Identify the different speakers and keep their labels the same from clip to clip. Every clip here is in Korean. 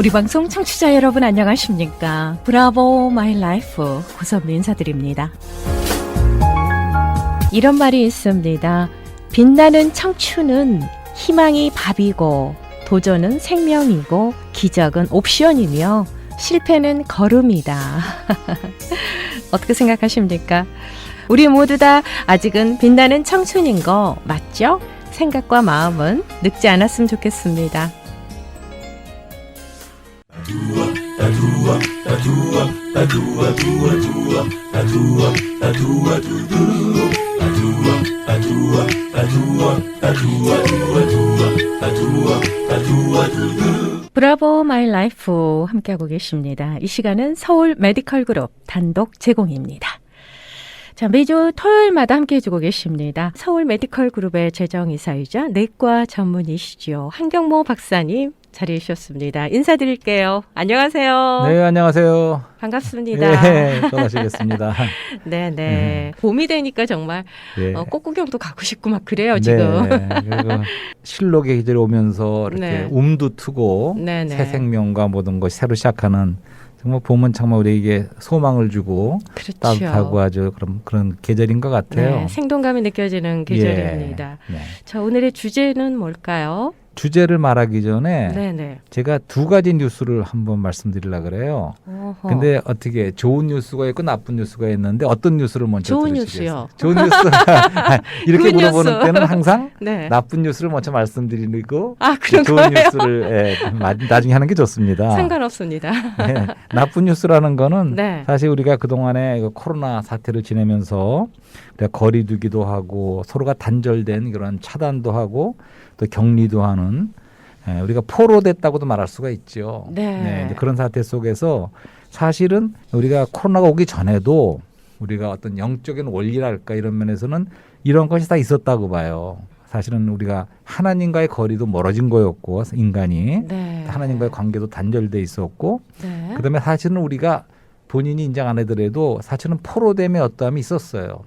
Speaker 1: 우리 방송 청취자 여러분 안녕하십니까? 브라보 마이 라이프 고선미 인사드립니다. 이런 말이 있습니다. 빛나는 청춘은 희망이 밥이고 도전은 생명이고 기적은 옵션이며 실패는 걸음이다. 어떻게 생각하십니까? 우리 모두 다 아직은 빛나는 청춘인 거 맞죠? 생각과 마음은 늙지 않았으면 좋겠습니다. 브라보 마이 라이프 함께하고 계십니다. 이 시간은 서울 메디컬 그룹 단독 제공입니다. 자, 매주 토요일마다 함께 해주고 계십니다. 서울 메디컬 그룹의 재정이사이자 내과 전문의시죠. 한경모 박사님 자리해 주셨습니다. 인사드릴게요. 안녕하세요.
Speaker 2: 네, 안녕하세요.
Speaker 1: 반갑습니다.
Speaker 2: 네, 수고하시겠습니다.
Speaker 1: 네네. 봄이 되니까 정말
Speaker 2: 네.
Speaker 1: 꽃구경도 가고 싶고 막 그래요, 지금.
Speaker 2: 네, 그리고 실록의 계절이 오면서 이렇게
Speaker 1: 네.
Speaker 2: 움도 트고
Speaker 1: 네네.
Speaker 2: 새 생명과 모든 것이 새로 시작하는 정말 봄은 정말 우리에게 소망을 주고
Speaker 1: 그렇죠.
Speaker 2: 따뜻하고 아주 그런 계절인 것 같아요.
Speaker 1: 네, 생동감이 느껴지는 계절입니다.
Speaker 2: 예, 네.
Speaker 1: 자, 오늘의 주제는 뭘까요?
Speaker 2: 주제를 말하기 전에
Speaker 1: 네네.
Speaker 2: 제가 두 가지 뉴스를 한번 말씀드리려고 그래요.
Speaker 1: 어허.
Speaker 2: 근데 어떻게 좋은 뉴스가 있고 나쁜 뉴스가 있는데 어떤 뉴스를 먼저
Speaker 1: 좋은
Speaker 2: 들으시겠어요?
Speaker 1: 뉴스요.
Speaker 2: 좋은 뉴스. 이렇게
Speaker 1: 굿
Speaker 2: 물어보는
Speaker 1: 뉴스.
Speaker 2: 때는 항상
Speaker 1: 네.
Speaker 2: 나쁜 뉴스를 먼저 말씀드리고
Speaker 1: 아, 그런
Speaker 2: 좋은
Speaker 1: 거예요?
Speaker 2: 뉴스를 나중에 하는 게 좋습니다.
Speaker 1: 상관없습니다.
Speaker 2: 네, 나쁜 뉴스라는 거는
Speaker 1: 네.
Speaker 2: 사실 우리가 그동안에 코로나 사태를 지내면서 거리 두기도 하고 서로가 단절된 그런 차단도 하고 또 격리도 하는 우리가 포로됐다고도 말할 수가 있죠.
Speaker 1: 네.
Speaker 2: 이제 그런 사태 속에서 사실은 우리가 코로나가 오기 전에도 우리가 어떤 영적인 원리랄까 이런 면에서는 이런 것이 다 있었다고 봐요. 사실은 우리가 하나님과의 거리도 멀어진 거였고 인간이
Speaker 1: 네.
Speaker 2: 하나님과의 관계도 단절돼 있었고
Speaker 1: 네.
Speaker 2: 그다음에 사실은 우리가 본인이 인정 안 하더라도 사실은 포로됨의 어떠함이 있었어요.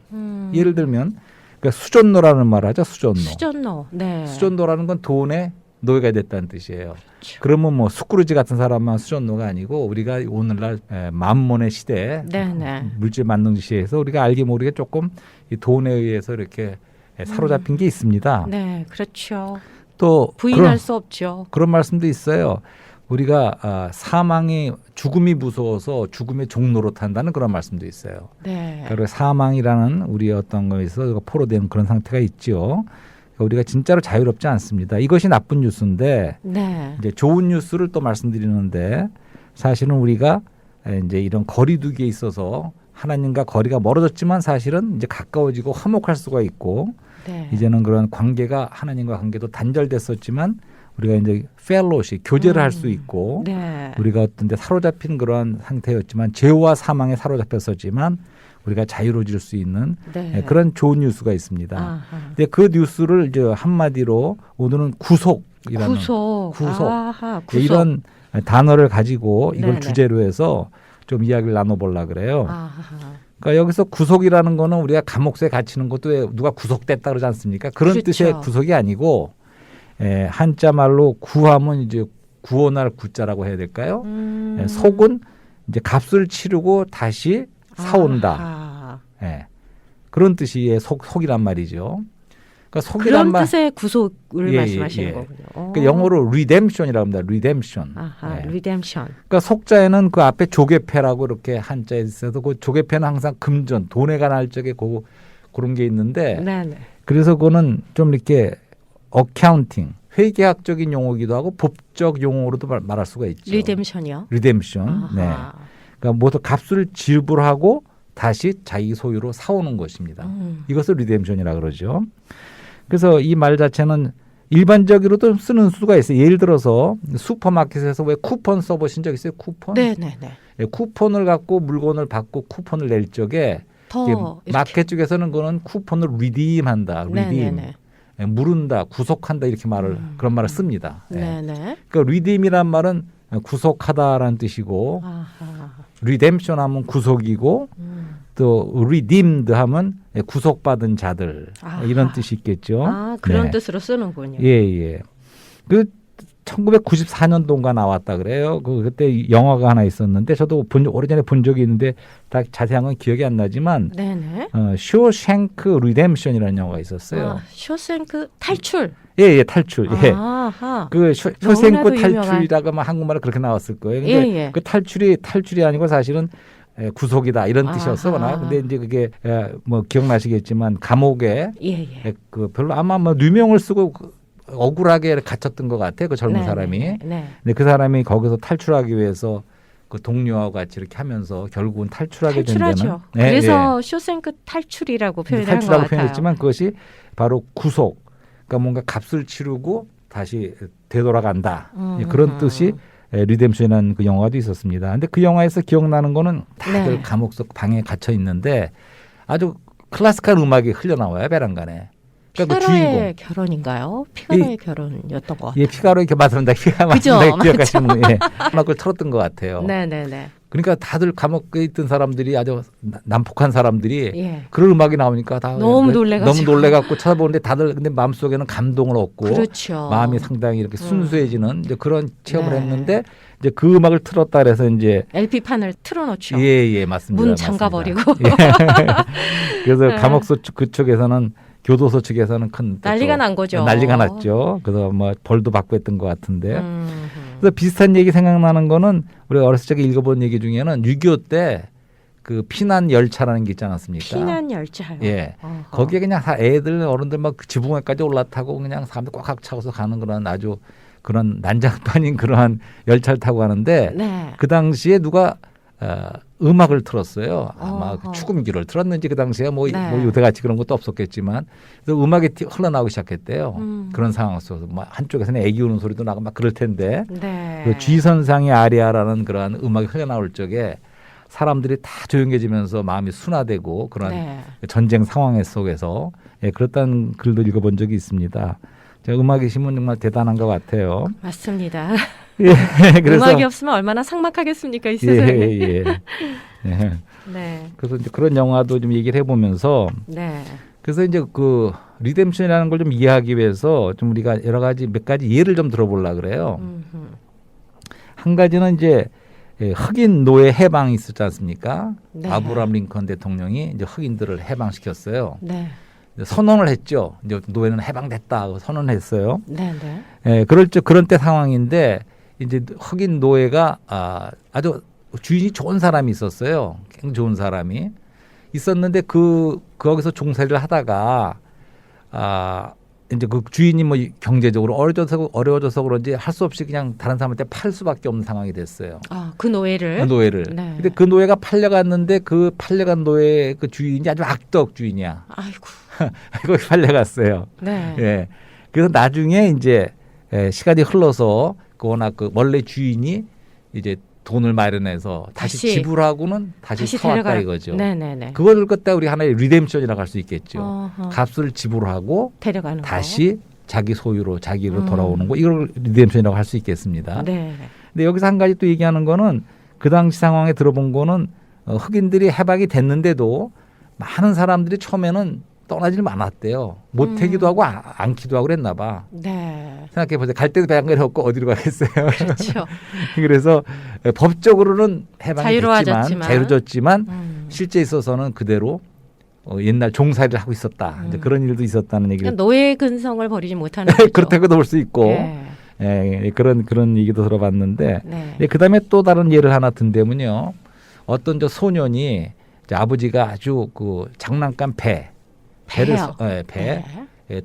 Speaker 2: 예를 들면 그러니까 수존노라는 말 하죠. 수존노.
Speaker 1: 수전노. 네.
Speaker 2: 수존노라는 건 돈의 노예가 됐다는 뜻이에요.
Speaker 1: 그렇죠.
Speaker 2: 그러면 뭐 스크루지 같은 사람만 수존노가 아니고 우리가 오늘날 만몬의 시대
Speaker 1: 네네.
Speaker 2: 물질 만능시대에서 우리가 알게 모르게 조금 이 돈에 의해서 이렇게 사로잡힌 게 있습니다.
Speaker 1: 네, 그렇죠.
Speaker 2: 또
Speaker 1: 부인할 수 없죠.
Speaker 2: 그런 말씀도 있어요. 우리가 죽음이 무서워서 죽음의 종로로 탄다는 그런 말씀도 있어요.
Speaker 1: 네.
Speaker 2: 그리고 사망이라는 우리의 어떤 거에서 포로되는 그런 상태가 있죠. 우리가 진짜로 자유롭지 않습니다. 이것이 나쁜 뉴스인데
Speaker 1: 네.
Speaker 2: 이제 좋은 뉴스를 또 말씀드리는데 사실은 우리가 이제 이런 거리두기에 있어서 하나님과 거리가 멀어졌지만 사실은 이제 가까워지고 화목할 수가 있고
Speaker 1: 네.
Speaker 2: 이제는 그런 관계가 하나님과 관계도 단절됐었지만 우리가 이제 펠로시 교제를 할 수 있고
Speaker 1: 네.
Speaker 2: 우리가 어떤 데 사로잡힌 그런 상태였지만 죄와 사망에 사로잡혔었지만 우리가 자유로워질 수 있는
Speaker 1: 네.
Speaker 2: 그런 좋은 뉴스가 있습니다.
Speaker 1: 아하.
Speaker 2: 근데 그 뉴스를 이제 한마디로 오늘은 구속이라는
Speaker 1: 구속. 아하, 구속.
Speaker 2: 이런 단어를 가지고 이걸
Speaker 1: 네네.
Speaker 2: 주제로 해서 좀 이야기를 나눠보려고 그래요.
Speaker 1: 아하.
Speaker 2: 그러니까 여기서 구속이라는 거는 우리가 감옥에 갇히는 것도 왜 누가 구속됐다 그러지 않습니까? 그런
Speaker 1: 그렇죠.
Speaker 2: 뜻의 구속이 아니고 한자 말로 구하면 이제 구원할 구자라고 해야 될까요? 속은 이제 값을 치르고 다시 사온다.
Speaker 1: 아하.
Speaker 2: 그런 뜻이 속이란 말이죠. 그러니까 속이란
Speaker 1: 그런 뜻의 구속을
Speaker 2: 예,
Speaker 1: 말씀하시는
Speaker 2: 예.
Speaker 1: 거군요.
Speaker 2: 그러니까 영어로 redemption이라고 합니다. redemption.
Speaker 1: 아하, 리뎀션.
Speaker 2: 그러니까 속자에는 그 앞에 조개패라고 이렇게 한자에 있어서 그 조개패는 항상 금전, 돈에 관한 적에 그런 게 있는데
Speaker 1: 네네.
Speaker 2: 그래서 그거는 좀 이렇게 어카운팅, 회계학적인 용어기도 하고 법적 용어로도 말할 수가 있죠.
Speaker 1: 리뎀션이요?
Speaker 2: redemption.
Speaker 1: 아하.
Speaker 2: 네. 그러니까 모두 값을 지불하고 다시 자기 소유로 사오는 것입니다. 이것을 리뎀션이라고 그러죠. 그래서 이 말 자체는 일반적으로도 쓰는 수가 있어요. 예를 들어서 슈퍼마켓에서 왜 쿠폰 써보신 적 있어요? 쿠폰?
Speaker 1: 네네네.
Speaker 2: 예, 쿠폰을 갖고 물건을 받고 쿠폰을 낼 적에
Speaker 1: 더 이렇게.
Speaker 2: 마켓 쪽에서는 그거는 쿠폰을 리딤한다. 리딤.
Speaker 1: 네네네.
Speaker 2: 예, 무른다, 구속한다 이렇게 그런 말을 씁니다. 예.
Speaker 1: 네네.
Speaker 2: 그러니까 리딤이란 말은 구속하다라는 뜻이고
Speaker 1: 아하.
Speaker 2: 리뎀션 하면 구속이고 또 redeemed 하면 구속받은 자들
Speaker 1: 아하.
Speaker 2: 이런 뜻이 있겠죠.
Speaker 1: 아, 그런
Speaker 2: 네.
Speaker 1: 뜻으로 쓰는군요.
Speaker 2: 예. 그 1994년도인가 나왔다 그래요. 그때 영화가 하나 있었는데 저도 오래전에 본 적이 있는데 다 자세한 건 기억이 안 나지만
Speaker 1: 네네.
Speaker 2: 쇼생크 리뎀션이라는 영화가 있었어요.
Speaker 1: 아, 쇼생크 탈출.
Speaker 2: 예, 탈출. 예.
Speaker 1: 아하.
Speaker 2: 그
Speaker 1: 너무나도
Speaker 2: 쇼생크
Speaker 1: 유명한.
Speaker 2: 탈출이라고 막 한국말로 그렇게 나왔을 거예요. 근데
Speaker 1: 예.
Speaker 2: 그 탈출이 아니고 사실은 구속이다 이런 뜻이었어.
Speaker 1: 아하.
Speaker 2: 그러나 근데 이제 그게 뭐 기억나시겠지만 감옥에
Speaker 1: 예.
Speaker 2: 그 별로 아마 뭐 누명을 쓰고 억울하게 갇혔던 것 같아요. 그 젊은 사람이.
Speaker 1: 네.
Speaker 2: 근데 그 사람이 거기서 탈출하기 위해서 그 동료하고 같이 이렇게 하면서 결국은 탈출하게 된다는.
Speaker 1: 탈출하죠. 그래서 쇼생크 탈출이라고 표현한 것
Speaker 2: 탈출하고
Speaker 1: 같아요.
Speaker 2: 표현했지만 그것이 바로 구속. 그러니까 뭔가 값을 치르고 다시 되돌아간다. 그런 뜻이 리뎀션이라는 그 영화도 있었습니다. 근데 그 영화에서 기억나는 거는 다들
Speaker 1: 네.
Speaker 2: 감옥 속 방에 갇혀 있는데 아주 클래식한 음악이 흘러나와요. 베란간에. 그러니까 그 주인공.
Speaker 1: 피가로의 결혼인가요? 피가로의 결혼이었던 것 같아요.
Speaker 2: 예, 피가로의 맞습니다.
Speaker 1: 그죠?
Speaker 2: 맞습니다. 기억하시는 예. 음악을 틀었던 것 같아요.
Speaker 1: 네네네.
Speaker 2: 그러니까 다들 감옥에 있던 사람들이 아주 난폭한 사람들이
Speaker 1: 예.
Speaker 2: 그런 음악이 나오니까 다
Speaker 1: 너무 놀래가지고.
Speaker 2: 너무 놀래갖고 쳐다보는데 다들 근데 마음속에는 감동을 얻고
Speaker 1: 그렇죠.
Speaker 2: 마음이 상당히 이렇게 순수해지는 이제 그런 체험을
Speaker 1: 네.
Speaker 2: 했는데 이제 그 음악을 틀었다 그래서 이제
Speaker 1: LP판을 틀어놓죠.
Speaker 2: 예, 맞습니다.
Speaker 1: 문
Speaker 2: 맞습니다.
Speaker 1: 잠가버리고.
Speaker 2: 예. 그래서
Speaker 1: 네.
Speaker 2: 감옥소 그쪽에서는 교도소 측에서는 큰
Speaker 1: 난리가 난 거죠.
Speaker 2: 난리가 났죠. 그래서 뭐 벌도 받고 했던 것 같은데.
Speaker 1: 음.
Speaker 2: 그래서 비슷한 얘기 생각나는 거는 우리가 어렸을 적에 읽어본 얘기 중에는 6.25 때 그 피난 열차라는 게 있지 않았습니까?
Speaker 1: 피난 열차요.
Speaker 2: 예.
Speaker 1: 어허.
Speaker 2: 거기에 그냥 다 애들 어른들 막 지붕에까지 올라타고 그냥 사람들 꽉꽉 차고서 가는 그런 아주 그런 난장판인 그러한 열차를 타고 가는데
Speaker 1: 네.
Speaker 2: 그 당시에 누가 음악을 틀었어요. 아마
Speaker 1: 어허.
Speaker 2: 축음기를 틀었는지 그 당시에 뭐
Speaker 1: 네.
Speaker 2: 요새같이 그런 것도 없었겠지만 그래서 음악이 흘러나오기 시작했대요.
Speaker 1: 음.
Speaker 2: 그런 상황 속에서 막 한쪽에서는 애기 우는 소리도 나고 막 그럴 텐데
Speaker 1: 네.
Speaker 2: 그 G선상의 아리아라는 그러한 음악이 흘러나올 적에 사람들이 다 조용해지면서 마음이 순화되고 그런
Speaker 1: 네.
Speaker 2: 전쟁 상황 속에서 그렇다는 글도 읽어본 적이 있습니다. 제가 음악의 힘은 정말 대단한 것 같아요.
Speaker 1: 맞습니다.
Speaker 2: 예, 그래서
Speaker 1: 음악이 없으면 얼마나 삭막하겠습니까 이 세상에.
Speaker 2: 예.
Speaker 1: 네.
Speaker 2: 그래서 이제 그런 영화도 좀 얘기를 해보면서
Speaker 1: 네.
Speaker 2: 그래서 이제 그 리뎀션이라는 걸 좀 이해하기 위해서 좀 우리가 여러 가지 몇 가지 예를 좀 들어보려 그래요.
Speaker 1: 음흠.
Speaker 2: 한 가지는 이제 흑인 노예 해방이 있었지 않습니까?
Speaker 1: 네.
Speaker 2: 아브라함 링컨 대통령이 이제 흑인들을 해방시켰어요.
Speaker 1: 네.
Speaker 2: 선언을 했죠. 이제 노예는 해방됐다 선언했어요.
Speaker 1: 네. 네.
Speaker 2: 그런 때 상황인데 이제 흑인 노예가 아주 주인이 좋은 사람이 있었어요. 굉장히 좋은 사람이 있었는데 거기서 종살이를 하다가 이제 그 주인이 뭐 경제적으로 어려워져서 그런지 할 수 없이 그냥 다른 사람한테 팔 수밖에 없는 상황이 됐어요.
Speaker 1: 그 노예를.
Speaker 2: 그 노예를.
Speaker 1: 네.
Speaker 2: 근데 그 노예가 팔려갔는데 그 팔려간 노예 그 주인이 아주 악덕 주인이야.
Speaker 1: 아이고.
Speaker 2: 거기 팔려갔어요.
Speaker 1: 네.
Speaker 2: 예. 그래서 나중에 이제 시간이 흘러서 워낙 그 원래 주인이 이제 돈을 마련해서 다시 지불하고는 다시 사왔다 이거죠.
Speaker 1: 네네네.
Speaker 2: 그걸 갖다 우리 하나의 리뎀션이라고 할 수 있겠죠.
Speaker 1: 어허.
Speaker 2: 값을 지불하고
Speaker 1: 데려가는
Speaker 2: 다시 자기 소유로 자기로 돌아오는 거 이걸 리뎀션이라고 할 수 있겠습니다.
Speaker 1: 네.
Speaker 2: 근데 여기서 한 가지 또 얘기하는 거는 그 당시 상황에 들어본 거는 흑인들이 해방이 됐는데도 많은 사람들이 처음에는 떠나질 않았대요. 못하기도 하고 않기도 하고 그랬나 봐.
Speaker 1: 네.
Speaker 2: 생각해 보세요. 갈 때도 배낭가리 없고 어디로 가겠어요.
Speaker 1: 그렇죠.
Speaker 2: 그래서 법적으로는 해방이
Speaker 1: 자유로워졌지만.
Speaker 2: 자유로워졌지만 실제 있어서는 그대로 옛날 종살이를 하고 있었다. 이제 그런 일도 있었다는 얘기를.
Speaker 1: 그러니까 노예 근성을 버리지 못하는 거죠.
Speaker 2: 그렇다고도 볼 수 있고
Speaker 1: 네.
Speaker 2: 그런 얘기도 들어봤는데
Speaker 1: 네.
Speaker 2: 그다음에 또 다른 예를 하나 든다면요. 어떤 저 소년이 이제 아버지가 아주 그 장난감 배를 배
Speaker 1: 네.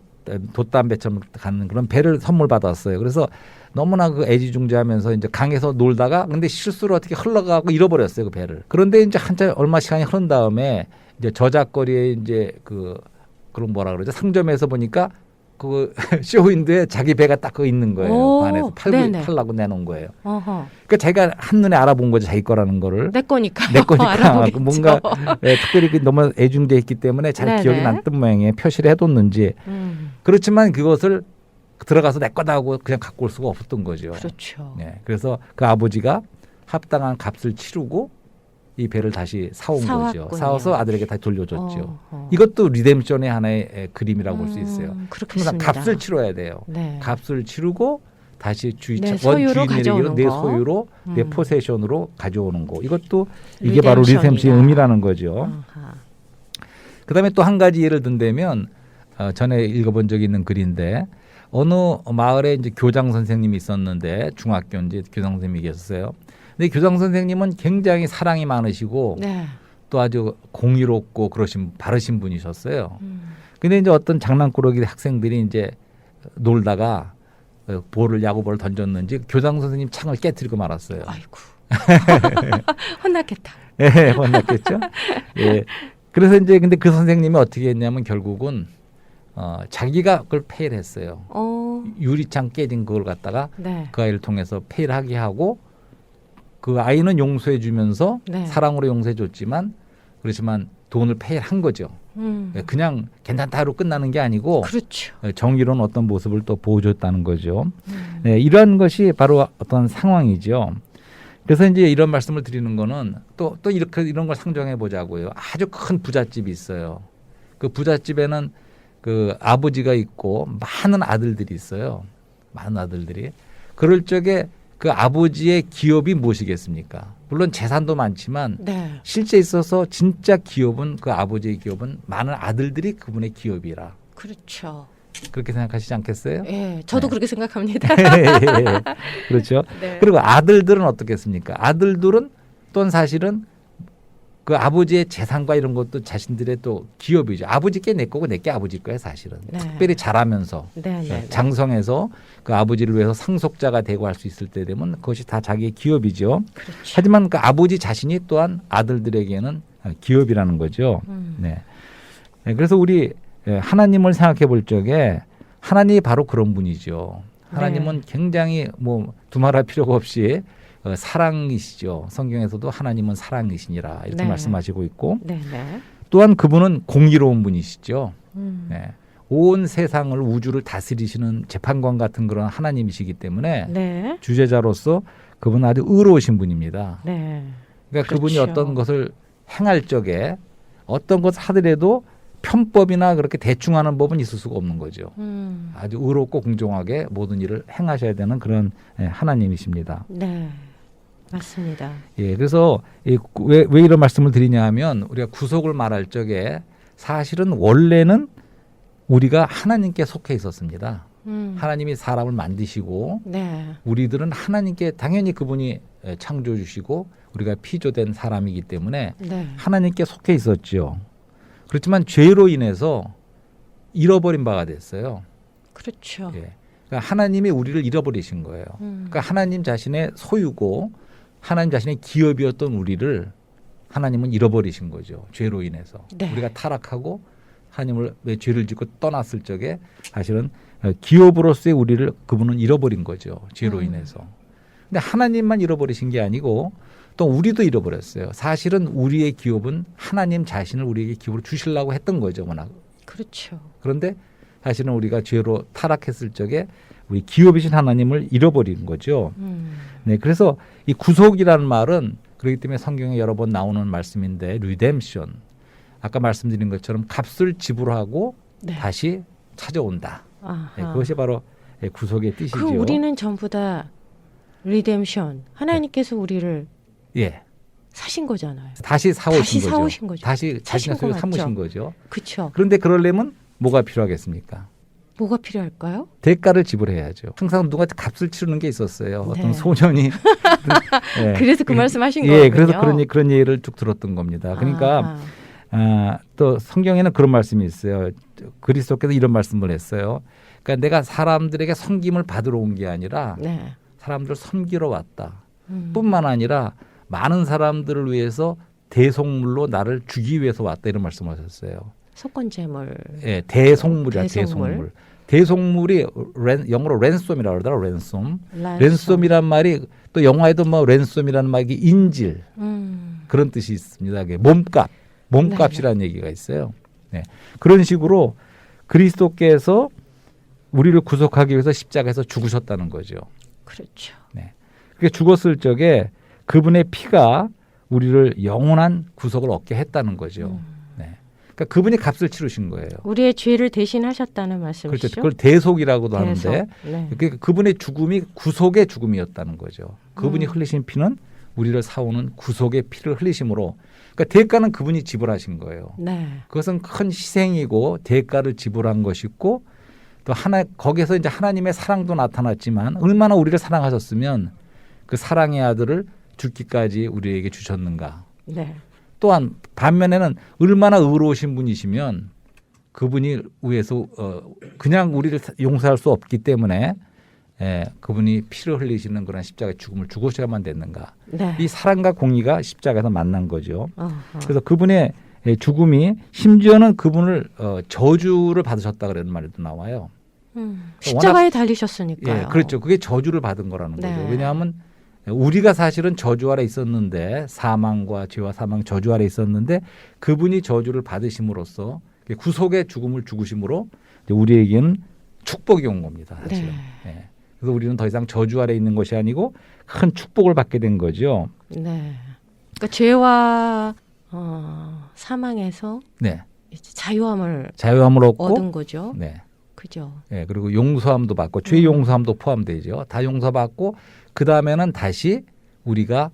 Speaker 2: 돛담배처럼 가는 그런 배를 선물 받았어요. 그래서 너무나 그 애지중지하면서 이제 강에서 놀다가 근데 실수로 어떻게 흘러가고 잃어버렸어요 그 배를. 그런데 이제 한참 얼마 시간이 흐른 다음에 이제 저작거리에 이제 그런 뭐라 그러죠 상점에서 보니까 그 쇼윈도에 자기 배가 딱 그 있는 거예요.
Speaker 1: 오,
Speaker 2: 그 안에서
Speaker 1: 네네.
Speaker 2: 팔라고 내놓은 거예요.
Speaker 1: 어허.
Speaker 2: 그러니까 자기가 한눈에 알아본 거죠 자기 거라는 거를.
Speaker 1: 내 거니까.
Speaker 2: 내 거니까
Speaker 1: 알아보겠죠.
Speaker 2: 뭔가 특별히 너무 애중돼 있기 때문에 잘
Speaker 1: 네네.
Speaker 2: 기억이 났던 모양이에요. 표시를 해뒀는지. 그렇지만 그것을 들어가서 내 거다 하고 그냥 갖고 올 수가 없었던 거죠.
Speaker 1: 그렇죠.
Speaker 2: 네, 그래서 그 아버지가 합당한 값을 치르고 이 배를 다시 사온
Speaker 1: 사왔군요.
Speaker 2: 거죠. 사와서 아들에게 다시 돌려줬죠.
Speaker 1: 어허.
Speaker 2: 이것도 리뎀션의 하나의 그림이라고 볼 수 있어요. 항상
Speaker 1: 그렇겠습니다.
Speaker 2: 값을 치러야 돼요.
Speaker 1: 네.
Speaker 2: 값을 치르고 다시
Speaker 1: 내 소유로
Speaker 2: 원주인에게
Speaker 1: 가져오는
Speaker 2: 내
Speaker 1: 거.
Speaker 2: 소유로 내
Speaker 1: 음.
Speaker 2: 포세션으로 가져오는 거. 이것도 이게 바로 리뎀션의 의미라는 거죠.
Speaker 1: 아하.
Speaker 2: 그다음에 또 한 가지 예를 든다면 전에 읽어본 적이 있는 글인데 어느 마을에 이제 교장 선생님이 있었는데 중학교 이제 교장 선생님이 계셨어요. 근데 교장 선생님은 굉장히 사랑이 많으시고
Speaker 1: 네.
Speaker 2: 또 아주 공의롭고 그러신 바르신 분이셨어요.
Speaker 1: 음.
Speaker 2: 근데 이제 어떤 장난꾸러기 학생들이 이제 놀다가 볼을 야구볼을 던졌는지 교장 선생님 창을 깨뜨리고 말았어요.
Speaker 1: 아이고. 혼났겠다.
Speaker 2: 예, 혼났겠죠. 예. 그래서 이제 근데 그 선생님이 어떻게 했냐면 결국은 자기가 그걸 폐를 했어요. 유리창 깨진 그걸 갖다가
Speaker 1: 네.
Speaker 2: 그 아이를 통해서 폐를 하게 하고 그 아이는 용서해 주면서
Speaker 1: 네.
Speaker 2: 사랑으로 용서해 줬지만 그렇지만 돈을 폐를 한 거죠. 그냥 괜찮다로 끝나는 게 아니고
Speaker 1: 그렇죠.
Speaker 2: 정의로운 어떤 모습을 또 보여줬다는 거죠. 네, 이러한 것이 바로 어떤 상황이죠. 그래서 이제 이런 말씀을 드리는 거는 또 이렇게 이런 걸 상정해 보자고요. 아주 큰 부잣집이 있어요. 그 부잣집에는 그 아버지가 있고 많은 아들들이 있어요. 많은 아들들이. 그럴 적에 그 아버지의 기업이 무엇이겠습니까? 물론 재산도 많지만
Speaker 1: 네.
Speaker 2: 실제 있어서 진짜 기업은 그 아버지의 기업은 많은 아들들이 그분의 기업이라.
Speaker 1: 그렇죠.
Speaker 2: 그렇게 생각하시지 않겠어요?
Speaker 1: 예, 저도
Speaker 2: 네.
Speaker 1: 그렇게 생각합니다.
Speaker 2: 그렇죠.
Speaker 1: 네.
Speaker 2: 그리고 아들들은 어떻겠습니까? 아들들은 또한 사실은 그 아버지의 재산과 이런 것도 자신들의 또 기업이죠. 아버지께 내 거고 내게 아버지 거예요, 사실은.
Speaker 1: 네.
Speaker 2: 특별히 잘하면서
Speaker 1: 네, 네.
Speaker 2: 장성해서 그 아버지를 위해서 상속자가 되고 할 수 있을 때 되면 그것이 다 자기의 기업이죠.
Speaker 1: 그렇죠.
Speaker 2: 하지만 그 아버지 자신이 또한 아들들에게는 기업이라는 거죠. 네. 그래서 우리 하나님을 생각해 볼 적에 하나님이 바로 그런 분이죠. 하나님은
Speaker 1: 네.
Speaker 2: 굉장히 뭐 두말할 필요가 없이 사랑이시죠. 성경에서도 하나님은 사랑이시니라 이렇게
Speaker 1: 네.
Speaker 2: 말씀하시고 있고
Speaker 1: 네, 네.
Speaker 2: 또한 그분은 공의로운 분이시죠.
Speaker 1: 음.
Speaker 2: 네. 온 세상을 우주를 다스리시는 재판관 같은 그런 하나님이시기 때문에
Speaker 1: 네.
Speaker 2: 주제자로서 그분은 아주 의로우신 분입니다.
Speaker 1: 네.
Speaker 2: 그러니까 그분이
Speaker 1: 그렇죠.
Speaker 2: 어떤 것을 행할 적에 어떤 것을 하더라도 편법이나 그렇게 대충 하는 법은 있을 수가 없는 거죠. 아주 의롭고 공정하게 모든 일을 행하셔야 되는 그런 하나님이십니다.
Speaker 1: 네. 맞습니다.
Speaker 2: 예, 그래서 왜 이런 말씀을 드리냐 하면 우리가 구속을 말할 적에 사실은 원래는 우리가 하나님께 속해 있었습니다. 하나님이 사람을 만드시고
Speaker 1: 네.
Speaker 2: 우리들은 하나님께 당연히 그분이 창조해 주시고 우리가 피조된 사람이기 때문에
Speaker 1: 네.
Speaker 2: 하나님께 속해 있었죠. 그렇지만 죄로 인해서 잃어버린 바가 됐어요.
Speaker 1: 그렇죠.
Speaker 2: 예. 그러니까 하나님이 우리를 잃어버리신 거예요. 그러니까 하나님 자신의 소유고 하나님 자신의 기업이었던 우리를 하나님은 잃어버리신 거죠. 죄로 인해서.
Speaker 1: 네.
Speaker 2: 우리가 타락하고 하나님을 왜 죄를 짓고 떠났을 적에 사실은 기업으로서의 우리를 그분은 잃어버린 거죠. 죄로 인해서. 근데 하나님만 잃어버리신 게 아니고 또 우리도 잃어버렸어요. 사실은 우리의 기업은 하나님 자신을 우리에게 기업으로 주시려고 했던 거죠. 워낙.
Speaker 1: 그렇죠.
Speaker 2: 그런데 사실은 우리가 죄로 타락했을 적에 우리 기업이신 하나님을 잃어버린 거죠. 네, 그래서 이 구속이라는 말은 그렇기 때문에 성경에 여러 번 나오는 말씀인데 리뎀션. 아까 말씀드린 것처럼 값을 지불하고
Speaker 1: 네.
Speaker 2: 다시 찾아온다.
Speaker 1: 아하.
Speaker 2: 네, 그것이 바로 구속의 뜻이죠.
Speaker 1: 그 우리는 전부 다 리뎀션. 하나님께서 우리를
Speaker 2: 예.
Speaker 1: 사신 거잖아요.
Speaker 2: 다시 사오신 거죠.
Speaker 1: 사오신 거죠.
Speaker 2: 다시 자신의 소유 삼으신 거죠.
Speaker 1: 그렇죠.
Speaker 2: 그런데 그러려면 뭐가 필요하겠습니까?
Speaker 1: 뭐가 필요할까요?
Speaker 2: 대가를 지불해야죠. 항상 누가 값을 치르는 게 있었어요.
Speaker 1: 네.
Speaker 2: 어떤 소년이. 네.
Speaker 1: 그래서 그 말씀하신
Speaker 2: 예,
Speaker 1: 거군요.
Speaker 2: 그래서 그런 예를 쭉 들었던 겁니다. 그러니까 또 성경에는 그런 말씀이 있어요. 그리스도께서 이런 말씀을 했어요. 그러니까 내가 사람들에게 섬김을 받으러 온 게 아니라
Speaker 1: 네.
Speaker 2: 사람들을 섬기러 왔다. 뿐만 아니라 많은 사람들을 위해서 대속물로 나를 주기 위해서 왔다 이런 말씀하셨어요.
Speaker 1: 속건제물.
Speaker 2: 예, 대속물이야.
Speaker 1: 대속물.
Speaker 2: 대속물. 대속물이 영어로 랜솜이라고 그러더라. 랜솜. 랜솜이란 말이 또 영화에도 뭐 랜솜이라는 말이 인질 그런 뜻이 있습니다. 그게 몸값이라는 얘기가 있어요. 네. 그런 식으로 그리스도께서 우리를 구속하기 위해서 십자가에서 죽으셨다는 거죠.
Speaker 1: 그렇죠.
Speaker 2: 네. 그렇게 죽었을 적에 그분의 피가 우리를 영원한 구속을 얻게 했다는 거죠. 네. 그러니까 그러니까 그분이 값을 치르신 거예요.
Speaker 1: 우리의 죄를 대신하셨다는 말씀이시죠?
Speaker 2: 그렇죠. 그걸 대속이라고도
Speaker 1: 대속.
Speaker 2: 하는데
Speaker 1: 네.
Speaker 2: 그러니까 그분의 죽음이 구속의 죽음이었다는 거죠. 그분이
Speaker 1: 음.
Speaker 2: 흘리신 피는 우리를 사오는 구속의 피를 흘리심으로 그러니까 대가는 그분이 지불하신 거예요.
Speaker 1: 네.
Speaker 2: 그것은 큰 희생이고 대가를 지불한 것이고 또 거기서 이제 하나님의 사랑도 나타났지만 얼마나 우리를 사랑하셨으면 그 사랑의 아들을 죽기까지 우리에게 주셨는가.
Speaker 1: 네.
Speaker 2: 또한 반면에는 얼마나 의로우신 분이시면 그분이 위해서 그냥 우리를 용서할 수 없기 때문에 그분이 피를 흘리시는 그런 십자가의 죽음을 죽으셔야만 됐는가.
Speaker 1: 네.
Speaker 2: 이 사랑과 공의가 십자가에서 만난 거죠.
Speaker 1: 어허.
Speaker 2: 그래서 그분의 죽음이 심지어는 그분을 저주를 받으셨다 그런 말도 나와요.
Speaker 1: 십자가에 달리셨으니까요.
Speaker 2: 예, 그렇죠. 그게 저주를 받은 거라는
Speaker 1: 네.
Speaker 2: 거죠. 왜냐하면 우리가 사실은 저주 아래 있었는데 사망과 죄와 사망 저주 아래 있었는데 그분이 저주를 받으심으로써 구속의 죽음을 죽으심으로 우리에게는 축복이 온 겁니다. 사실은.
Speaker 1: 네.
Speaker 2: 예. 그래서 우리는 더 이상 저주 아래 있는 것이 아니고 큰 축복을 받게 된 거죠.
Speaker 1: 네. 그러니까 죄와 사망에서
Speaker 2: 네.
Speaker 1: 이제 자유함을
Speaker 2: 자유함을 얻고
Speaker 1: 얻은 거죠.
Speaker 2: 네.
Speaker 1: 그죠.
Speaker 2: 예, 그리고 용서함도 받고 죄 용서함도 포함되죠. 다 용서받고 그 다음에는 다시 우리가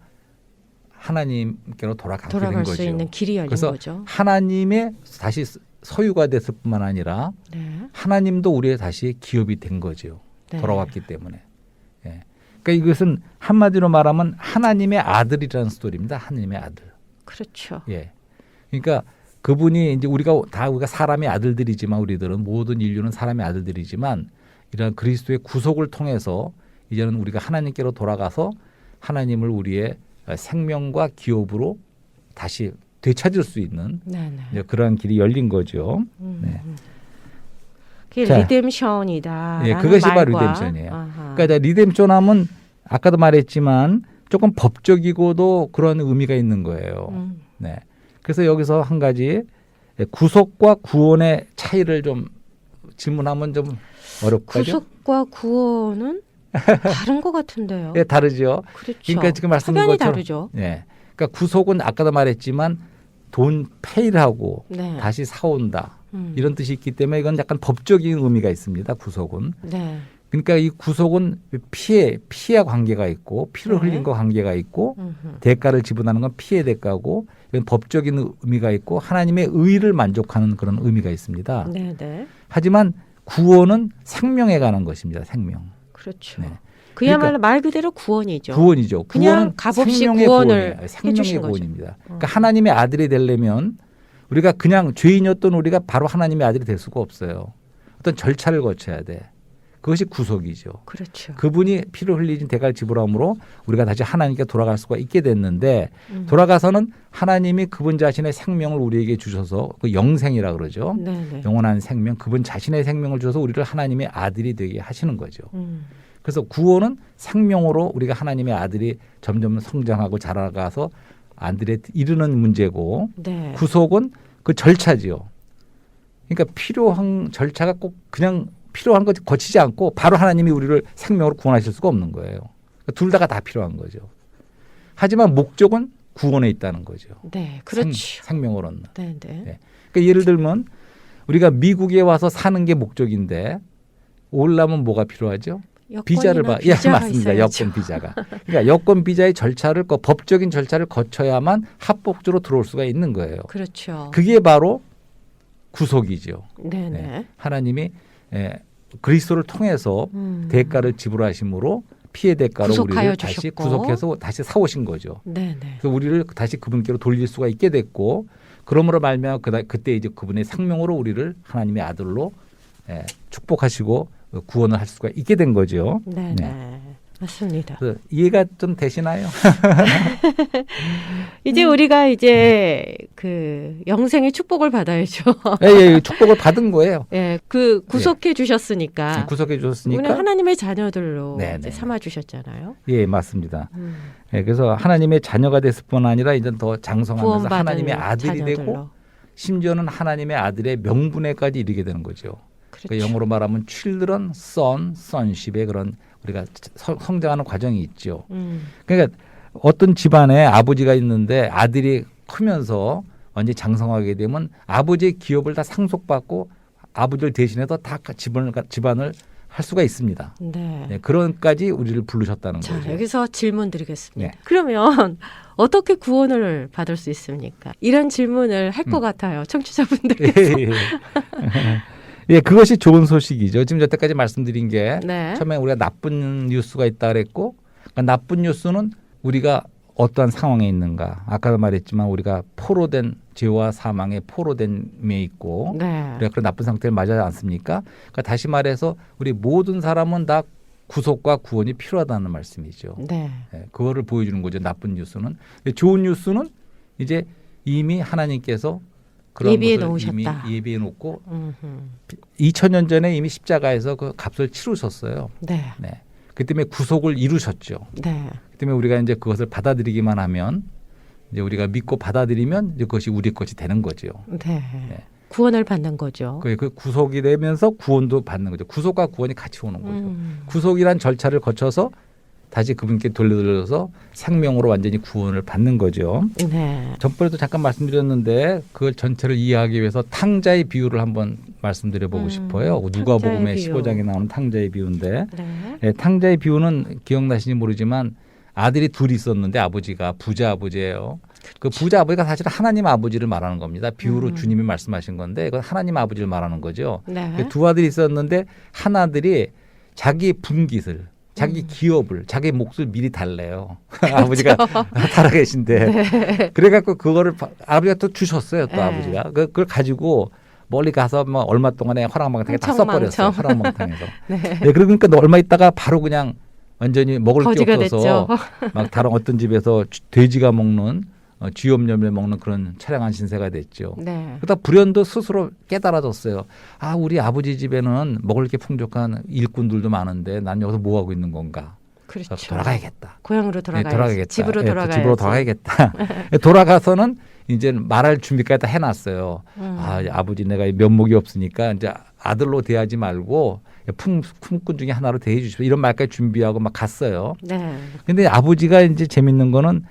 Speaker 2: 하나님께로 돌아가게 된
Speaker 1: 돌아갈
Speaker 2: 거죠.
Speaker 1: 수 있는 길이 열린
Speaker 2: 그래서
Speaker 1: 거죠.
Speaker 2: 하나님의 다시 소유가 됐을 뿐만 아니라
Speaker 1: 네.
Speaker 2: 하나님도 우리의 다시 기업이 된 거죠.
Speaker 1: 네.
Speaker 2: 돌아왔기 때문에. 예. 그러니까 이것은 한마디로 말하면 하나님의 아들이라는 스토리입니다. 하나님의 아들.
Speaker 1: 그렇죠.
Speaker 2: 예. 그러니까 그분이 이제 우리가 사람의 아들들이지만 우리들은 모든 인류는 사람의 아들들이지만 이런 그리스도의 구속을 통해서 이제는 우리가 하나님께로 돌아가서 하나님을 우리의 생명과 기업으로 다시 되찾을 수 있는
Speaker 1: 네, 네.
Speaker 2: 그러한 길이 열린 거죠. 네.
Speaker 1: 그게
Speaker 2: 자,
Speaker 1: 리뎀션이다.
Speaker 2: 예, 그것이 바로 리뎀션이에요. 그러니까 리뎀션하면 아까도 말했지만 조금 법적이고도 그런 의미가 있는 거예요. 네. 그래서 여기서 한 가지 구속과 구원의 차이를 좀 질문하면 좀 어렵죠.
Speaker 1: 구속과 구원은 다른 것 같은데요.
Speaker 2: 예, 다르죠.
Speaker 1: 그렇죠.
Speaker 2: 그러니까 지금 말씀드린
Speaker 1: 확연히
Speaker 2: 것처럼
Speaker 1: 다르죠.
Speaker 2: 예. 그러니까 구속은 아까도 말했지만 돈 페이를 하고
Speaker 1: 네.
Speaker 2: 다시 사온다. 이런 뜻이 있기 때문에 이건 약간 법적인 의미가 있습니다. 구속은.
Speaker 1: 네.
Speaker 2: 그러니까 이 구속은 피해와 관계가 있고 피를
Speaker 1: 네.
Speaker 2: 흘린 거 관계가 있고 대가를 지불하는 건 피해 대가고 이건 법적인 의미가 있고 하나님의 의를 만족하는 그런 의미가 있습니다.
Speaker 1: 네, 네.
Speaker 2: 하지만 구원은 생명에 관한 것입니다. 생명.
Speaker 1: 그렇죠.
Speaker 2: 네.
Speaker 1: 그야말로 말 그대로 구원이죠.
Speaker 2: 구원이죠.
Speaker 1: 그냥
Speaker 2: 구원은
Speaker 1: 값없이
Speaker 2: 생명의
Speaker 1: 구원을
Speaker 2: 구원이에요. 생명의
Speaker 1: 해주신 거죠.
Speaker 2: 구원입니다. 그러니까 하나님의 아들이 되려면 우리가 그냥 죄인이었던 우리가 바로 하나님의 아들이 될 수가 없어요. 어떤 절차를 거쳐야 돼. 그것이 구속이죠.
Speaker 1: 그렇죠.
Speaker 2: 그분이 피를 흘리신 대가를 지불함으로 우리가 다시 하나님께 돌아갈 수가 있게 됐는데 돌아가서는 하나님이 그분 자신의 생명을 우리에게 주셔서 그 영생이라 그러죠.
Speaker 1: 네, 네.
Speaker 2: 영원한 생명, 그분 자신의 생명을 주셔서 우리를 하나님의 아들이 되게 하시는 거죠. 그래서 구원은 생명으로 우리가 하나님의 아들이 점점 성장하고 자라가서 아들에 이르는 문제고
Speaker 1: 네.
Speaker 2: 구속은 그 절차지요. 그러니까 필요한 절차가 꼭 그냥 필요한 것 거치지 않고 바로 하나님이 우리를 생명으로 구원하실 수가 없는 거예요. 그러니까 둘 다가 다 필요한 거죠. 하지만 목적은 구원에 있다는 거죠.
Speaker 1: 네, 그렇죠.
Speaker 2: 생명을 얻는.
Speaker 1: 네, 네.
Speaker 2: 네. 그러니까 예를 들면 우리가 미국에 와서 사는 게 목적인데 오려면 뭐가 필요하죠? 비자를 예, 맞습니다.
Speaker 1: 있어야죠.
Speaker 2: 여권 비자가. 그러니까 여권 비자의 절차를 법적인 절차를 거쳐야만 합법적으로 들어올 수가 있는 거예요.
Speaker 1: 그렇죠.
Speaker 2: 그게 바로 구속이죠.
Speaker 1: 네, 네.
Speaker 2: 네. 하나님이 그리스도를 통해서 대가를 지불하심으로 피해 대가로 우리를 다시 구속해서 다시 사오신 거죠.
Speaker 1: 네, 네.
Speaker 2: 그래서 우리를 다시 그분께로 돌릴 수가 있게 됐고 그러므로 말미암아 그때 이제 그분의 생명으로 우리를 하나님의 아들로 축복하시고 구원을 할 수가 있게 된 거죠.
Speaker 1: 네, 네. 맞습니다.
Speaker 2: 그래서 이해가 좀 되시나요?
Speaker 1: 이제 우리가 이제 그 영생의 축복을 받아야죠.
Speaker 2: 예, 축복을 받은 거예요.
Speaker 1: 예, 그 구속해 주셨으니까.
Speaker 2: 구속해 주셨으니까.
Speaker 1: 우리는 하나님의 자녀들로
Speaker 2: 네,
Speaker 1: 이제
Speaker 2: 네.
Speaker 1: 삼아 주셨잖아요.
Speaker 2: 예, 맞습니다. 예, 그래서 하나님의 자녀가 됐을 뿐 아니라 이제 더 장성하면서 하나님의 아들이
Speaker 1: 자녀들로.
Speaker 2: 되고 심지어는 하나님의 아들의 명분에까지 이르게 되는 거죠.
Speaker 1: 그렇죠.
Speaker 2: 그러니까 영어로 말하면 children, son, sonship의 그런 우리가 성장하는 과정이 있죠. 그러니까 어떤 집안에 아버지가 있는데 아들이 크면서 완전히 장성하게 되면 아버지의 기업을 다 상속받고 아버지를 대신해서 다 집안을 할 수가 있습니다.
Speaker 1: 네.
Speaker 2: 네, 그런까지 우리를 부르셨다는
Speaker 1: 자,
Speaker 2: 거죠.
Speaker 1: 여기서 질문 드리겠습니다.
Speaker 2: 네.
Speaker 1: 그러면 어떻게 구원을 받을 수 있습니까? 이런 질문을 할 것 같아요. 청취자분들께서.
Speaker 2: 예, 그것이 좋은 소식이죠. 지금 여태까지 말씀드린 게
Speaker 1: 네.
Speaker 2: 처음에 우리가 나쁜 뉴스가 있다 그랬고 그러니까 나쁜 뉴스는 우리가 어떠한 상황에 있는가. 아까도 말했지만 우리가 포로된 죄와 사망에 포로됨에 있고
Speaker 1: 네.
Speaker 2: 우리가 그런 나쁜 상태를 맞아야 않습니까? 그러니까 다시 말해서 우리 모든 사람은 다 구속과 구원이 필요하다는 말씀이죠.
Speaker 1: 네.
Speaker 2: 예, 그거를 보여주는 거죠. 나쁜 뉴스는. 좋은 뉴스는 이제 이미 하나님께서 그런
Speaker 1: 예비해
Speaker 2: 것을 이미
Speaker 1: 놓으셨다.
Speaker 2: 예비해 놓고
Speaker 1: 음흠.
Speaker 2: 2000년 전에 이미 십자가에서 그 값을 치르셨어요.
Speaker 1: 네.
Speaker 2: 네. 그 때문에 구속을 이루셨죠.
Speaker 1: 네.
Speaker 2: 그 때문에 우리가 이제 그것을 받아들이기만 하면 이제 우리가 믿고 받아들이면 이제 그것이 우리 것이 되는 거죠.
Speaker 1: 네.
Speaker 2: 네.
Speaker 1: 구원을 받는 거죠.
Speaker 2: 그 구속이 되면서 구원도 받는 거죠. 구속과 구원이 같이 오는 거죠. 구속이란 절차를 거쳐서 다시 그분께 돌려서 생명으로 완전히 구원을 받는 거죠.
Speaker 1: 네.
Speaker 2: 전번에도 잠깐 말씀드렸는데 그걸 전체를 이해하기 위해서 탕자의 비유를 한번 말씀드려보고 싶어요. 누가복음의
Speaker 1: 비유.
Speaker 2: 15장에 나오는 탕자의 비유인데
Speaker 1: 네.
Speaker 2: 예, 탕자의 비유는 기억나시는지 모르지만 아들이 둘이 있었는데 아버지가 부자 아버지예요. 그 부자 아버지가 사실 하나님 아버지를 말하는 겁니다. 비유로 주님이 말씀하신 건데 이건 하나님 아버지를 말하는 거죠.
Speaker 1: 네.
Speaker 2: 두 아들이 있었는데 한 아들이 자기 분깃을 자기 기업을 자기 몫을 미리 달래요. 아버지가 살아계신데
Speaker 1: 네.
Speaker 2: 그래갖고 그거를 아버지가 또 주셨어요. 또
Speaker 1: 네.
Speaker 2: 아버지가 그걸 가지고 멀리 가서 뭐 얼마 동안에 화랑망탕에 다 써버렸어요. 화랑망탕에서.
Speaker 1: 네.
Speaker 2: 네, 그러니까 너 얼마 있다가 바로 그냥 완전히 먹을 게
Speaker 1: 거지가
Speaker 2: 없어서
Speaker 1: 됐죠.
Speaker 2: 막 다른 어떤 집에서 돼지가 먹는 쥐염염을 먹는 그런 차량한 신세가 됐죠.
Speaker 1: 네.
Speaker 2: 그러다 불현도 스스로 깨달아졌어요. 아, 우리 아버지 집에는 먹을 게 풍족한 일꾼들도 많은데 난 여기서 뭐 하고 있는 건가?
Speaker 1: 그렇죠.
Speaker 2: 돌아가야겠다.
Speaker 1: 고향으로
Speaker 2: 예,
Speaker 1: 돌아가야지.
Speaker 2: 돌아가야겠다.
Speaker 1: 집으로
Speaker 2: 예,
Speaker 1: 돌아가야지.
Speaker 2: 집으로 돌아가야겠다. 돌아가서는 이제 말할 준비까지 다 해놨어요. 아, 아버지 내가 면목이 없으니까 이제 아들로 대하지 말고 품꾼 중에 하나로 대해 주십시오. 이런 말까지 준비하고 막 갔어요.
Speaker 1: 네.
Speaker 2: 근데 아버지가 이제 재밌는 거는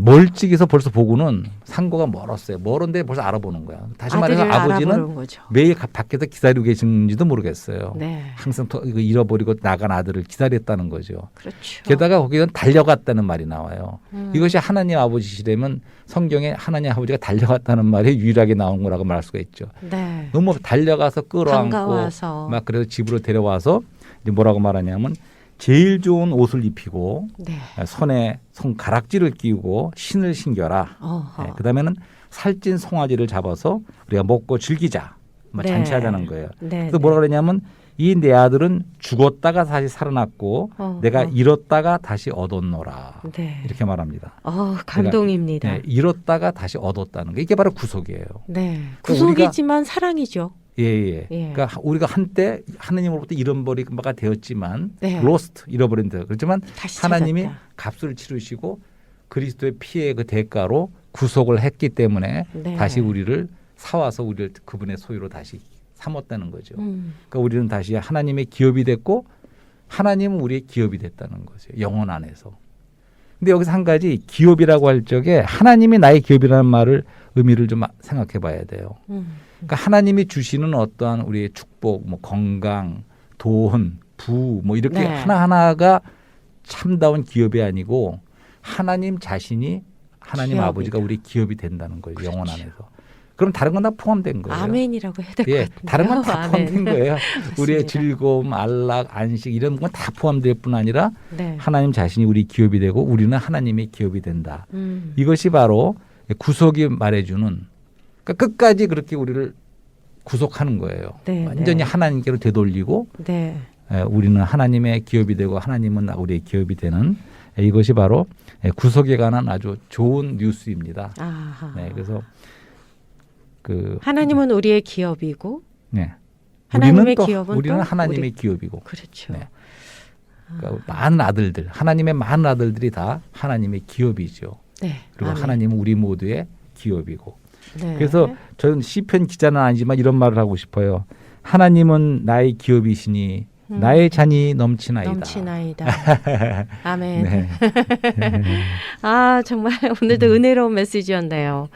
Speaker 2: 멀찍이서 벌써 보고는 상고가 멀었어요. 멀은데 벌써 알아보는 거야. 다시 말해서
Speaker 1: 아들을
Speaker 2: 아버지는
Speaker 1: 알아보는 거죠.
Speaker 2: 매일 밖에서 기다리고 계신지도 모르겠어요.
Speaker 1: 네.
Speaker 2: 항상 이거 잃어버리고 나간 아들을 기다렸다는 거죠.
Speaker 1: 그렇죠.
Speaker 2: 게다가 거기는 달려갔다는 말이 나와요. 이것이 하나님 아버지시라면 성경에 하나님 아버지가 달려갔다는 말이 유일하게 나온 거라고 말할 수가 있죠.
Speaker 1: 네.
Speaker 2: 너무 달려가서 끌어안고
Speaker 1: 반가워서.
Speaker 2: 막 그래서 집으로 데려와서 이제 뭐라고 말하냐면 제일 좋은 옷을 입히고
Speaker 1: 네.
Speaker 2: 손에 손가락지를 끼우고 신을 신겨라.
Speaker 1: 어허.
Speaker 2: 네, 그다음에는 살찐 송아지를 잡아서 우리가 먹고 즐기자. 뭐
Speaker 1: 네.
Speaker 2: 잔치하자는 거예요.
Speaker 1: 네.
Speaker 2: 그래서 뭐라 그러냐면 이 내 아들은 죽었다가 다시 살아났고 내가 잃었다가 다시 얻었노라.
Speaker 1: 네.
Speaker 2: 이렇게 말합니다.
Speaker 1: 감동입니다.
Speaker 2: 네, 잃었다가 다시 얻었다는 게 이게 바로 구속이에요.
Speaker 1: 네.
Speaker 2: 그러니까
Speaker 1: 구속이지만 사랑이죠.
Speaker 2: 예.
Speaker 1: 예.
Speaker 2: 그러니까 우리가 한때 하나님으로부터 잃어버린 바가 되었지만
Speaker 1: 네.
Speaker 2: lost 잃어버린 데 그렇지만
Speaker 1: 다시
Speaker 2: 하나님이
Speaker 1: 찾았다.
Speaker 2: 값을 치르시고 그리스도의 피의 그 대가로 구속을 했기 때문에
Speaker 1: 네.
Speaker 2: 다시 우리를 사와서 우리를 그분의 소유로 다시 삼았다는 거죠. 그러니까 우리는 다시 하나님의 기업이 됐고 하나님은 우리의 기업이 됐다는 거죠. 영혼 안에서. 근데 여기서 한 가지 기업이라고 할 적에 하나님이 나의 기업이라는 말을 의미를 좀 생각해 봐야 돼요. 그러니까 하나님이 주시는 어떠한 우리의 축복, 뭐 건강, 돈, 부, 뭐 이렇게
Speaker 1: 네.
Speaker 2: 하나하나가 참다운 기업이 아니고 하나님 자신이 하나님
Speaker 1: 기업이다.
Speaker 2: 아버지가 우리 기업이 된다는 거예요.
Speaker 1: 그렇죠.
Speaker 2: 영혼 안에서. 그럼 다른 건 다 포함된 거예요.
Speaker 1: 아멘이라고 해야 될 것
Speaker 2: 예,
Speaker 1: 같은데요.
Speaker 2: 다른 건 다 포함된
Speaker 1: 아멘.
Speaker 2: 거예요. 우리의
Speaker 1: 맞습니다.
Speaker 2: 즐거움, 안락, 안식 이런 건 다 포함될 뿐 아니라
Speaker 1: 네.
Speaker 2: 하나님 자신이 우리 기업이 되고 우리는 하나님의 기업이 된다. 이것이 바로 구속이 말해주는 그러니까 끝까지 그렇게 우리를 구속하는 거예요.
Speaker 1: 네,
Speaker 2: 완전히
Speaker 1: 네.
Speaker 2: 하나님께로 되돌리고
Speaker 1: 네.
Speaker 2: 우리는 하나님의 기업이 되고 하나님은 우리의 기업이 되는 이것이 바로 구속에 관한 아주 좋은 뉴스입니다.
Speaker 1: 아하.
Speaker 2: 네, 그래서
Speaker 1: 하나님은 우리의 기업이고
Speaker 2: 네.
Speaker 1: 하나님의
Speaker 2: 우리는 또
Speaker 1: 기업은
Speaker 2: 우리는
Speaker 1: 또
Speaker 2: 하나님의
Speaker 1: 우리-
Speaker 2: 기업이고
Speaker 1: 그렇죠.
Speaker 2: 네. 그러니까 많은 아들들 하나님의 많은 아들들이 다 하나님의 기업이죠.
Speaker 1: 네.
Speaker 2: 그리고
Speaker 1: 아멘.
Speaker 2: 하나님은 우리 모두의 기업이고.
Speaker 1: 네.
Speaker 2: 그래서 저는 시편 기자는 아니지만 이런 말을 하고 싶어요. 하나님은 나의 기업이시니 나의 잔이 넘치나이다.
Speaker 1: 넘치나이다. 아멘.
Speaker 2: 네.
Speaker 1: 아 정말 오늘도 은혜로운 메시지였네요.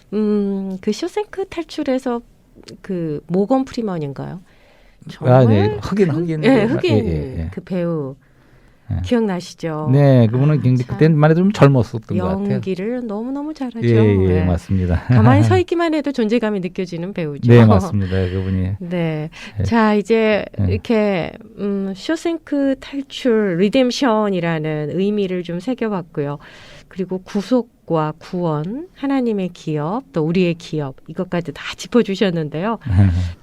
Speaker 1: 그 쇼생크 탈출에서 그 모건 프리먼인가요?
Speaker 2: 네. 흑인.
Speaker 1: 네, 흑인
Speaker 2: 예.
Speaker 1: 그 배우
Speaker 2: 예.
Speaker 1: 기억나시죠?
Speaker 2: 네, 그분은 굉장히
Speaker 1: 참
Speaker 2: 그때만 해도 좀 젊었었던 것 같아요.
Speaker 1: 연기를 너무너무 잘하죠.
Speaker 2: 예,
Speaker 1: 네.
Speaker 2: 맞습니다.
Speaker 1: 가만히 서 있기만 해도 존재감이 느껴지는 배우죠.
Speaker 2: 네, 맞습니다. 그분이.
Speaker 1: 네.
Speaker 2: 예.
Speaker 1: 자, 이제
Speaker 2: 예.
Speaker 1: 이렇게 쇼생크 탈출 리뎀션이라는 의미를 좀 새겨봤고요. 그리고 구속과 구원, 하나님의 기업, 또 우리의 기업 이것까지 다 짚어주셨는데요.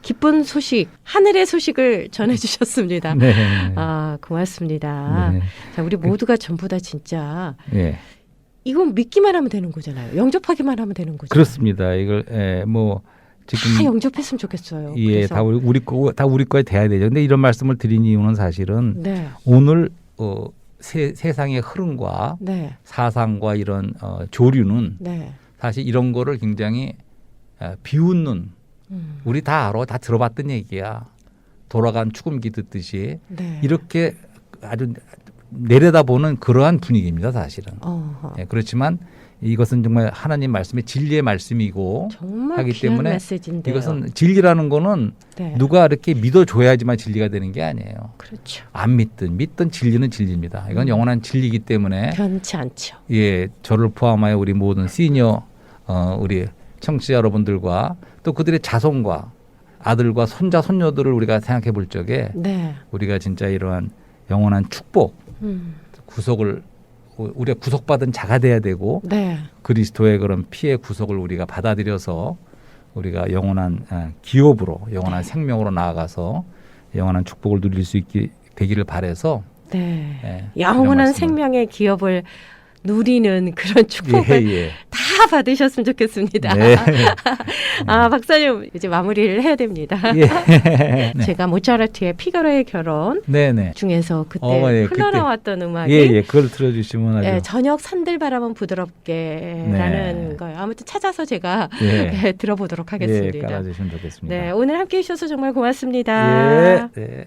Speaker 1: 기쁜 소식, 하늘의 소식을 전해주셨습니다.
Speaker 2: 네.
Speaker 1: 아, 고맙습니다.
Speaker 2: 네.
Speaker 1: 자, 우리 모두가 전부 다 진짜
Speaker 2: 예.
Speaker 1: 이건 믿기만 하면 되는 거잖아요. 영접하기만 하면 되는 거죠.
Speaker 2: 그렇습니다. 이걸 뭐 지금
Speaker 1: 다 영접했으면 좋겠어요.
Speaker 2: 예,
Speaker 1: 그래서.
Speaker 2: 다 우리 거에 돼야 되죠. 근데 이런 말씀을 드린 이유는 사실은
Speaker 1: 네.
Speaker 2: 오늘 세상의 흐름과
Speaker 1: 네.
Speaker 2: 사상과 이런 조류는
Speaker 1: 네.
Speaker 2: 사실 이런 거를 굉장히 비웃는
Speaker 1: 음.
Speaker 2: 우리 다 알아, 다 들어봤던 얘기야. 돌아간 축음기 듣듯이
Speaker 1: 네.
Speaker 2: 이렇게 아주 내려다보는 그러한 분위기입니다, 사실은.
Speaker 1: 어허.
Speaker 2: 예, 그렇지만 이것은 정말 하나님 말씀의 진리의 말씀이고
Speaker 1: 정말
Speaker 2: 하기
Speaker 1: 귀한
Speaker 2: 때문에
Speaker 1: 메시지인데요.
Speaker 2: 이것은 진리라는 거는
Speaker 1: 네.
Speaker 2: 누가 이렇게 믿어줘야지만 진리가 되는 게 아니에요.
Speaker 1: 그렇죠.
Speaker 2: 안 믿든 진리는 진리입니다. 이건 영원한 진리이기 때문에
Speaker 1: 변치 않죠.
Speaker 2: 예, 저를 포함하여 우리 모든 시니어 우리 청취자 여러분들과 또 그들의 자손과 아들과 손자 손녀들을 우리가 생각해 볼 적에
Speaker 1: 네.
Speaker 2: 우리가 진짜 이러한 영원한 축복 구속을 우리가 구속받은 자가 돼야 되고
Speaker 1: 네.
Speaker 2: 그리스도의 그런 피의 구속을 우리가 받아들여서 우리가 영원한 기업으로 영원한 생명으로 나아가서 영원한 축복을 누릴 수 있게 되기를 바라서
Speaker 1: 네.
Speaker 2: 예,
Speaker 1: 영원한
Speaker 2: 이런 말씀을.
Speaker 1: 생명의 기업을 누리는 그런 축복을
Speaker 2: 예.
Speaker 1: 다 받으셨으면 좋겠습니다.
Speaker 2: 네.
Speaker 1: 아, 박사님 이제 마무리를 해야 됩니다.
Speaker 2: 예. 네.
Speaker 1: 제가 모차르트의 피가로의 결혼
Speaker 2: 네네.
Speaker 1: 중에서 그때
Speaker 2: 예,
Speaker 1: 흘러나왔던 음악이
Speaker 2: 예, 그걸 들어주시면 아주.
Speaker 1: 예, 저녁 산들 바라본 부드럽게라는
Speaker 2: 네.
Speaker 1: 거예요. 아무튼 찾아서 제가
Speaker 2: 예.
Speaker 1: 들어보도록
Speaker 2: 예,
Speaker 1: 하겠습니다.
Speaker 2: 깔아주시면 좋겠습니다.
Speaker 1: 네, 오늘 함께해 주셔서 정말 고맙습니다.
Speaker 2: 예. 네.